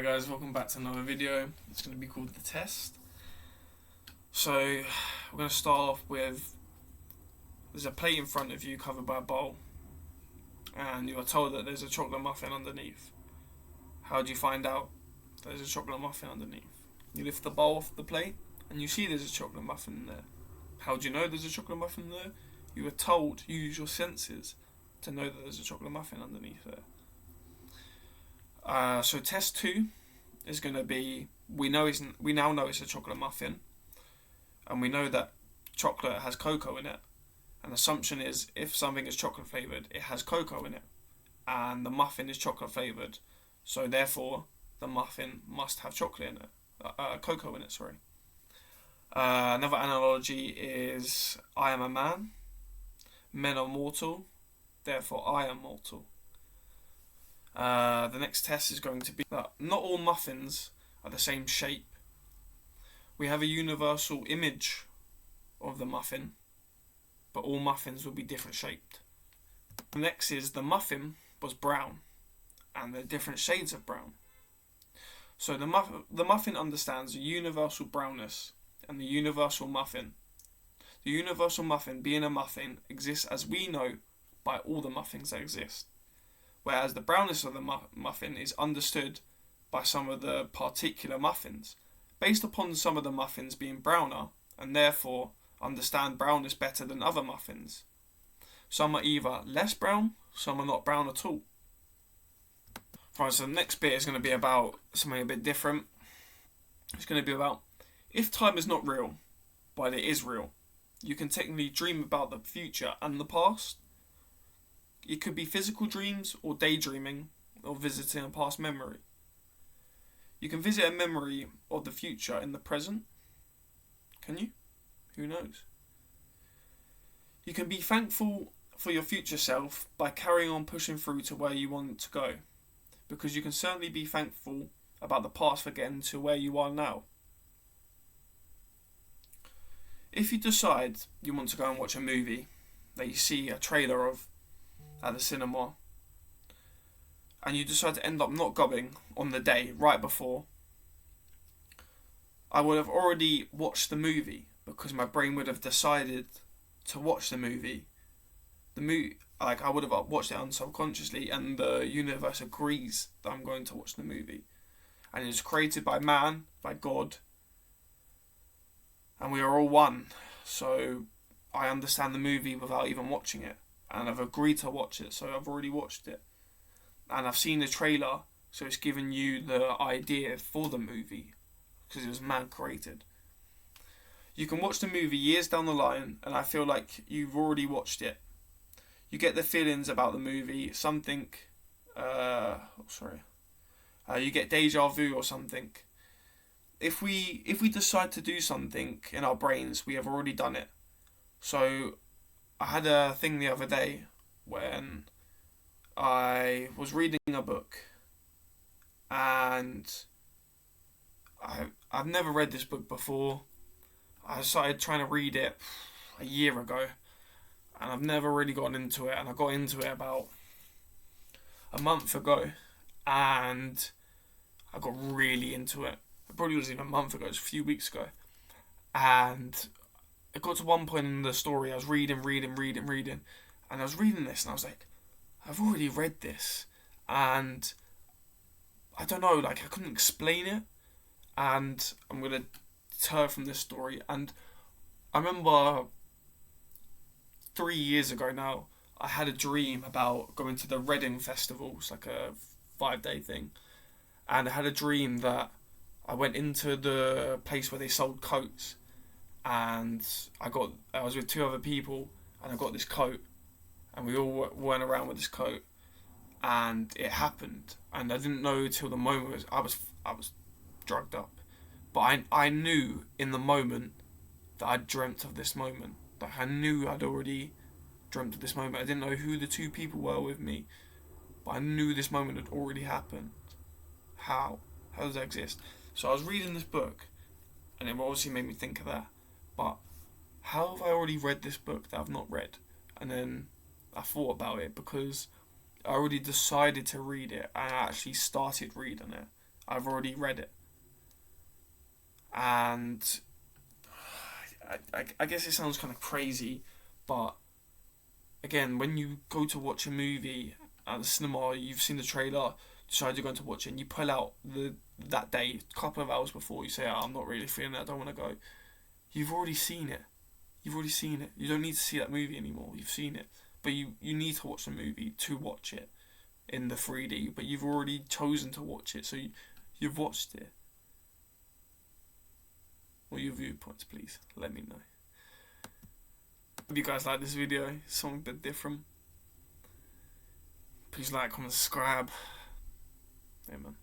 Hi guys, welcome back to another video. It's going to be called The Test. So, we're going to start off with, there's a plate in front of you covered by a bowl, and you are told that there's a chocolate muffin underneath. How do you find out there's a chocolate muffin underneath? You lift the bowl off the plate, and you see there's a chocolate muffin in there. How do you know there's a chocolate muffin there? You were told, use your senses to know that there's a chocolate muffin underneath there. So test 2 is going to be, we now know it's a chocolate muffin, and we know that chocolate has cocoa in it. An assumption is if something is chocolate flavoured, it has cocoa in it, and the muffin is chocolate flavoured, so therefore the muffin must have chocolate in it, cocoa in it. Sorry. Another analogy is I am a man, men are mortal, therefore I am mortal. The next test is going to be that not all muffins are the same shape. We have a universal image of the muffin, but all muffins will be different shaped. The next is the muffin was brown, and there are different shades of brown. So the muffin understands the universal brownness and the universal muffin. The universal muffin, being a muffin, exists as we know by all the muffins that exist. Whereas the brownness of the muffin is understood by some of the particular muffins, based upon some of the muffins being browner, and therefore understand brownness better than other muffins. Some are either less brown, some are not brown at all. Right, so the next bit is going to be about something a bit different. It's going to be about, if time is not real, but it is real, you can technically dream about the future and the past. It could be physical dreams or daydreaming or visiting a past memory. You can visit a memory of the future in the present. Can you? Who knows? You can be thankful for your future self by carrying on pushing through to where you want to go. Because you can certainly be thankful about the past for getting to where you are now. If you decide you want to go and watch a movie that you see a trailer of at the cinema, and you decide to end up not going on the day right before, I would have already watched the movie because my brain would have decided to watch the movie. I would have watched it unsubconsciously, and the universe agrees that I'm going to watch the movie. And it's created by man, by God, and we are all one. So I understand the movie without even watching it. And I've agreed to watch it, so I've already watched it. And I've seen the trailer, so it's given you the idea for the movie, because it was man-created. You can watch the movie years down the line, and I feel like you've already watched it. You get the feelings about the movie, you get deja vu or something. If we decide to do something in our brains, we have already done it. So I had a thing the other day when I was reading a book, and I've never read this book before. I started trying to read it a year ago, and I've never really gotten into it, and I got into it about a month ago, and I got really into it. It probably wasn't even a month ago, it was a few weeks ago, and it got to one point in the story, I was reading, and I was reading this, and I was like, I've already read this, and I don't know, I couldn't explain it, and I'm going to deter from this story. And I remember 3 years ago now, I had a dream about going to the Reading Festival. It's like a 5-day thing, and I had a dream that I went into the place where they sold coats, and I was with 2 other people, and I got this coat, and we all went around with this coat, and it happened, and I didn't know till the moment. I was drugged up, but I knew in the moment that I dreamt of this moment. Like, I knew I'd already dreamt of this moment. I didn't know who the 2 people were with me, but I knew this moment had already happened. How does that exist? So I was reading this book, and it obviously made me think of that. But how have I already read this book that I've not read? And then I thought about it, because I already decided to read it, and I actually started reading it. I've already read it. And I guess it sounds kind of crazy, but again, when you go to watch a movie at the cinema, you've seen the trailer, decide you're going to watch it, and you pull out that day, a couple of hours before, you say, oh, I'm not really feeling it, I don't want to go. You've already seen it. You've already seen it. You don't need to see that movie anymore. You've seen it. But you need to watch the movie to watch it in the 3D, but you've already chosen to watch it, so you've watched it. What are your viewpoints, please? Let me know. If you guys like this video, something a bit different, please like, comment, subscribe. Amen.